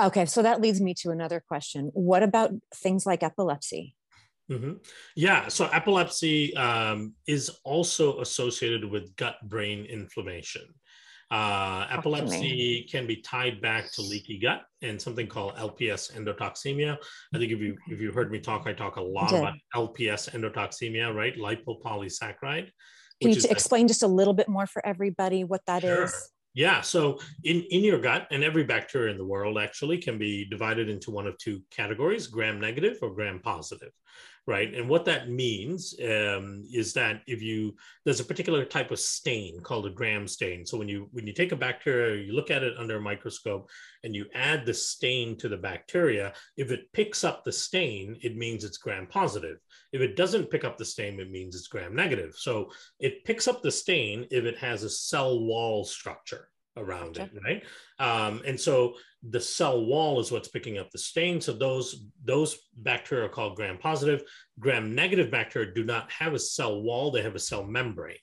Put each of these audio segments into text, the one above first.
Okay, so that leads me to another question. What about things like epilepsy? Yeah, so epilepsy is also associated with gut-brain inflammation. Talk to me. Epilepsy can be tied back to leaky gut and something called LPS endotoxemia. I think if you heard me talk, I talk a I lot did. about LPS endotoxemia, right? Lipopolysaccharide, Can which you is explain just a little bit more for everybody what that sure. is? Yeah. So in your gut, and every bacteria in the world actually can be divided into one of two categories, gram negative or gram positive, right? And what that means is that there's a particular type of stain called a gram stain. So when you take a bacteria, you look at it under a microscope and you add the stain to the bacteria, if it picks up the stain, it means it's gram positive. If it doesn't pick up the stain, it means it's gram negative. So it picks up the stain if it has a cell wall structure around Gotcha. it, right? And so the cell wall is what's picking up the stain. So those bacteria are called gram positive. Gram negative bacteria do not have a cell wall; they have a cell membrane,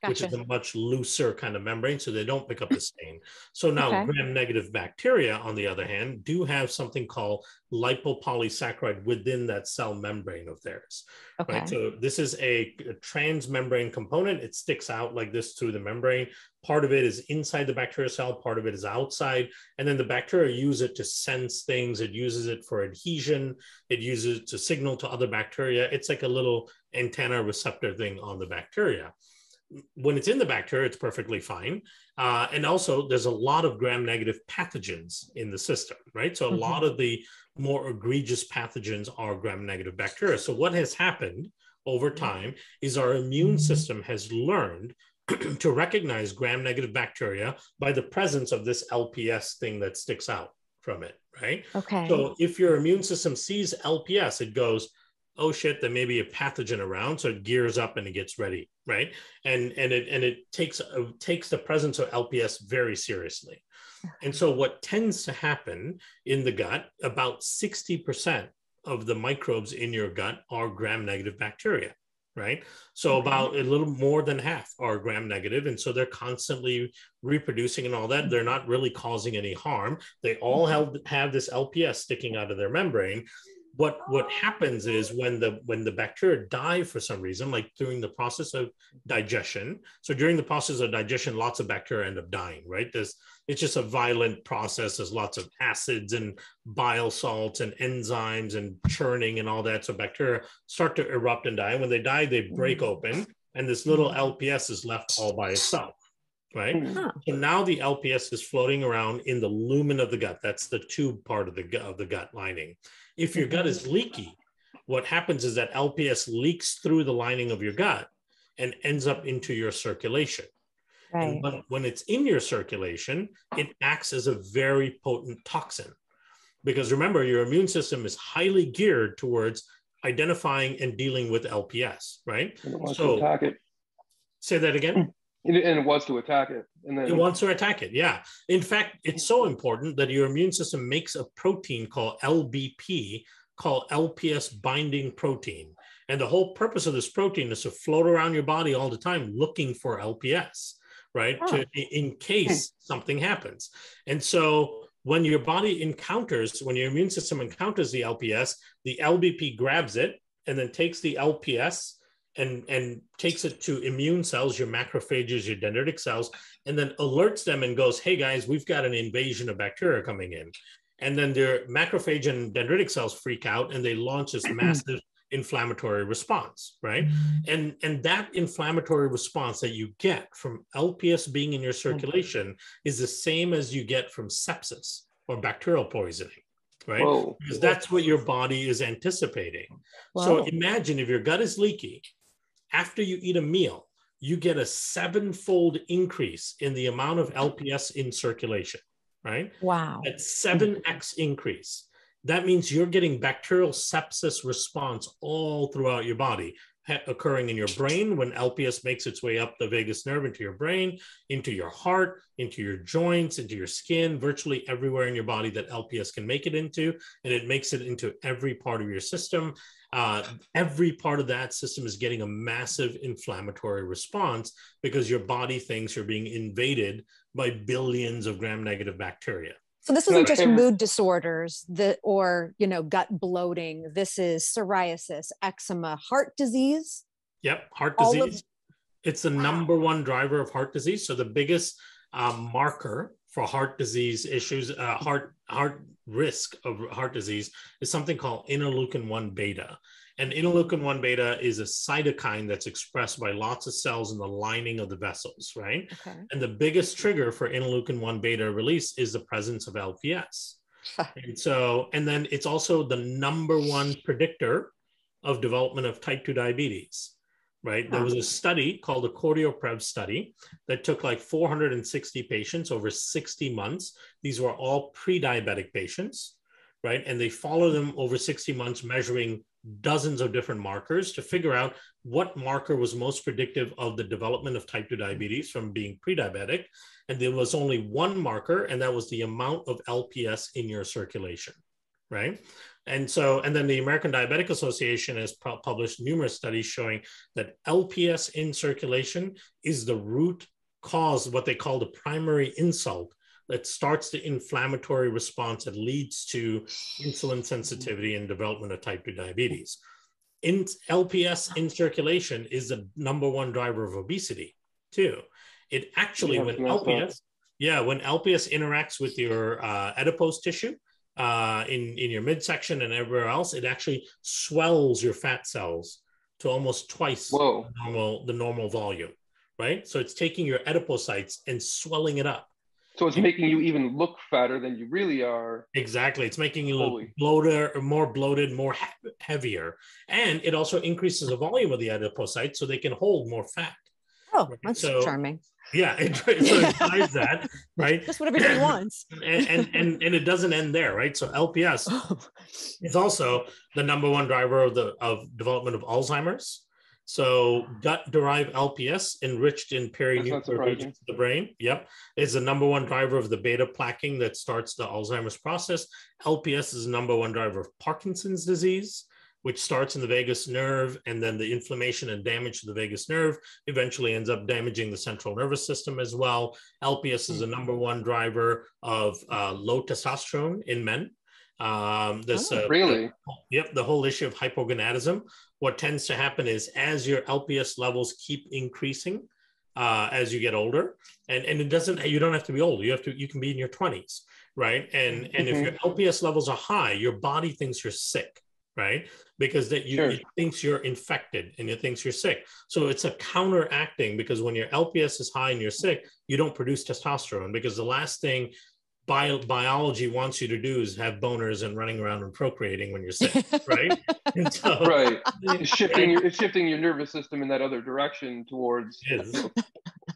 which Gotcha. is a much looser kind of membrane, so they don't pick up the stain. So now Okay. gram-negative bacteria, on the other hand, do have something called lipopolysaccharide within that cell membrane of theirs, right? Okay. So this is a transmembrane component. It sticks out like this through the membrane. Part of it is inside the bacteria cell, part of it is outside, and then the bacteria use it to sense things. It uses it for adhesion. It uses it to signal to other bacteria. It's like a little antenna receptor thing on the bacteria. When it's in the bacteria, it's perfectly fine. And also, there's a lot of gram-negative pathogens in the system, right? So a lot of the more egregious pathogens are gram-negative bacteria. So what has happened over time is our immune system has learned to recognize gram-negative bacteria by the presence of this LPS thing that sticks out from it, right? Okay. So if your immune system sees LPS, it goes, oh shit, there may be a pathogen around, so it gears up and it gets ready, right? And it takes the presence of LPS very seriously. And so what tends to happen in the gut, about 60% of the microbes in your gut are gram-negative bacteria, right? So about a little more than half are gram-negative, and so they're constantly reproducing and all that. They're not really causing any harm. They all have this LPS sticking out of their membrane. What happens is when the bacteria die for some reason, like during the process of digestion. So during the process of digestion, lots of bacteria end up dying, right? It's just a violent process. There's lots of acids and bile salts and enzymes and churning and all that. So bacteria start to erupt and die. And when they die, they break open, and this little LPS is left all by itself, right? So now the LPS is floating around in the lumen of the gut. That's the tube part of the gut lining. If your gut is leaky, what happens is that LPS leaks through the lining of your gut and ends up into your circulation. Right. And when it's in your circulation, it acts as a very potent toxin. Because remember, your immune system is highly geared towards identifying and dealing with LPS, right? And it wants to attack it. Say that again. And it wants to attack it. And then it wants to attack it, yeah. In fact, it's so important that your immune system makes a protein called LBP, called Lps Binding Protein. And the whole purpose of this protein is to float around your body all the time looking for LPS, right? In case something happens. And so when your immune system encounters the LBP grabs it and then takes the LPS and takes it to immune cells, your macrophages, your dendritic cells, and then alerts them and goes, hey guys, we've got an invasion of bacteria coming in. And then their macrophage and dendritic cells freak out and they launch this massive inflammatory response, right? And that inflammatory response that you get from LPS being in your circulation is the same as you get from sepsis or bacterial poisoning, right? Whoa. Because that's what your body is anticipating. Whoa. So imagine if your gut is leaky, after you eat a meal, you get a 7-fold increase in the amount of LPS in circulation, right? Wow. At 7x increase. That means you're getting bacterial sepsis response all throughout your body, occurring in your brain when LPS makes its way up the vagus nerve into your brain, into your heart, into your joints, into your skin, virtually everywhere in your body that LPS can make it into, and it makes it into every part of your system. Every part of that system is getting a massive inflammatory response because your body thinks you're being invaded by billions of gram-negative bacteria. So this My isn't just favorite- mood disorders or, gut bloating. This is psoriasis, eczema, heart disease. Yep, heart All of- disease. It's the number one driver of heart disease. So the biggest marker for heart disease issues, heart risk of heart disease is something called interleukin-1 beta. And interleukin-1 beta is a cytokine that's expressed by lots of cells in the lining of the vessels, right? Okay. And the biggest trigger for interleukin-1 beta release is the presence of LPS. And then it's also the number one predictor of development of type 2 diabetes. Right. There was a study called the CardioPrev study that took like 460 patients over 60 months. These were all pre-diabetic patients, right? And they followed them over 60 months, measuring dozens of different markers to figure out what marker was most predictive of the development of type 2 diabetes from being pre-diabetic. And there was only one marker, and that was the amount of LPS in your circulation, right? And then the American Diabetic Association has published numerous studies showing that LPS in circulation is the root cause, what they call the primary insult that starts the inflammatory response that leads to insulin sensitivity and development of type 2 diabetes. LPS in circulation is the number one driver of obesity too. It actually, when LPS interacts with your adipose tissue, in your midsection and everywhere else, it actually swells your fat cells to almost twice the normal volume, right? So it's taking your adipocytes and swelling it up. So it's making you even look fatter than you really are. Exactly. It's making you look more bloated, more heavier. And it also increases the volume of the adipocytes so they can hold more fat. Oh, that's charming. Yeah, it drives that, right? That's what everybody wants. and it doesn't end there, right? So LPS is also the number one driver of development of Alzheimer's. So gut-derived LPS enriched in perinuclear regions of the brain, is the number one driver of the beta plaquing that starts the Alzheimer's process. LPS is the number one driver of Parkinson's disease, which starts in the vagus nerve, and then the inflammation and damage to the vagus nerve eventually ends up damaging the central nervous system as well. LPS is the number one driver of low testosterone in men. Really? The whole issue of hypogonadism. What tends to happen is as your LPS levels keep increasing as you get older, and you don't have to be old. You can be in your 20s, right? And if your LPS levels are high, your body thinks you're sick. Right? Because it thinks you're infected and it thinks you're sick. So it's a counteracting, because when your LPS is high and you're sick, you don't produce testosterone, because the last thing biology wants you to do is have boners and running around and procreating when you're sick, right? And so, right. It's shifting your nervous system in that other direction towards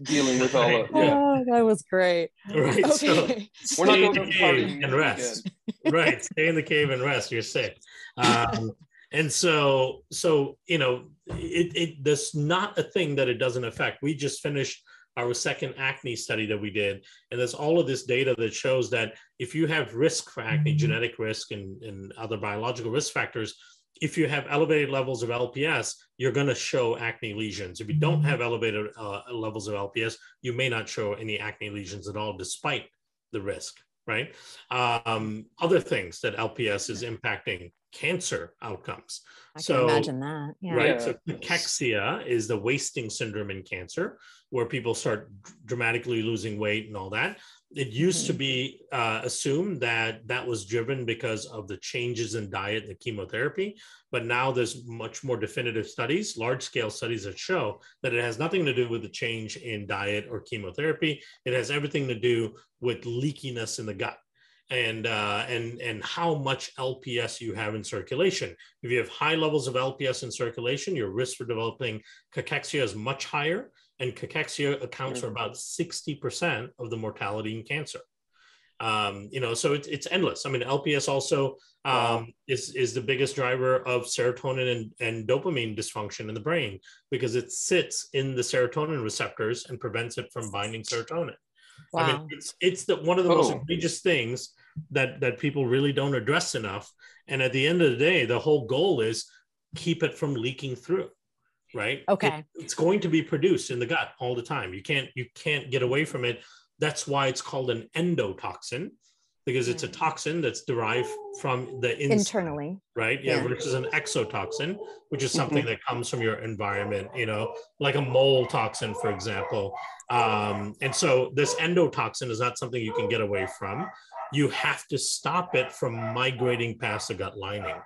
dealing with all of Oh, that was great. Right. Okay. So we're not going to party and rest. Right. Stay in the cave and rest. You're sick. And so there's not a thing that it doesn't affect. We just finished our second acne study that we did, and there's all of this data that shows that if you have risk for acne, genetic risk and other biological risk factors, if you have elevated levels of LPS, you're going to show acne lesions. If you don't have elevated levels of LPS, you may not show any acne lesions at all, despite the risk, right? Other things that LPS is impacting: cancer outcomes. I can imagine that. Yeah. Right. Yeah. So cachexia is the wasting syndrome in cancer, where people start dramatically losing weight and all that. It used to be assumed that was driven because of the changes in diet and the chemotherapy, but now there's much more definitive studies, large-scale studies, that show that it has nothing to do with the change in diet or chemotherapy. It has everything to do with leakiness in the gut and how much LPS you have in circulation. If you have high levels of LPS in circulation, your risk for developing cachexia is much higher. And cachexia accounts for about 60% of the mortality in cancer. So it's endless. I mean, LPS also is the biggest driver of serotonin and dopamine dysfunction in the brain, because it sits in the serotonin receptors and prevents it from binding serotonin. Wow. I mean, it's one of the most egregious things that people really don't address enough. And at the end of the day, the whole goal is keep it from leaking through. Right. Okay. It's going to be produced in the gut all the time. You can't get away from it. That's why it's called an endotoxin, because it's a toxin that's derived from the inside, internally, right? Yeah, versus an exotoxin, which is something that comes from your environment, you know, like a mole toxin, for example. And so this endotoxin is not something you can get away from. You have to stop it from migrating past the gut lining.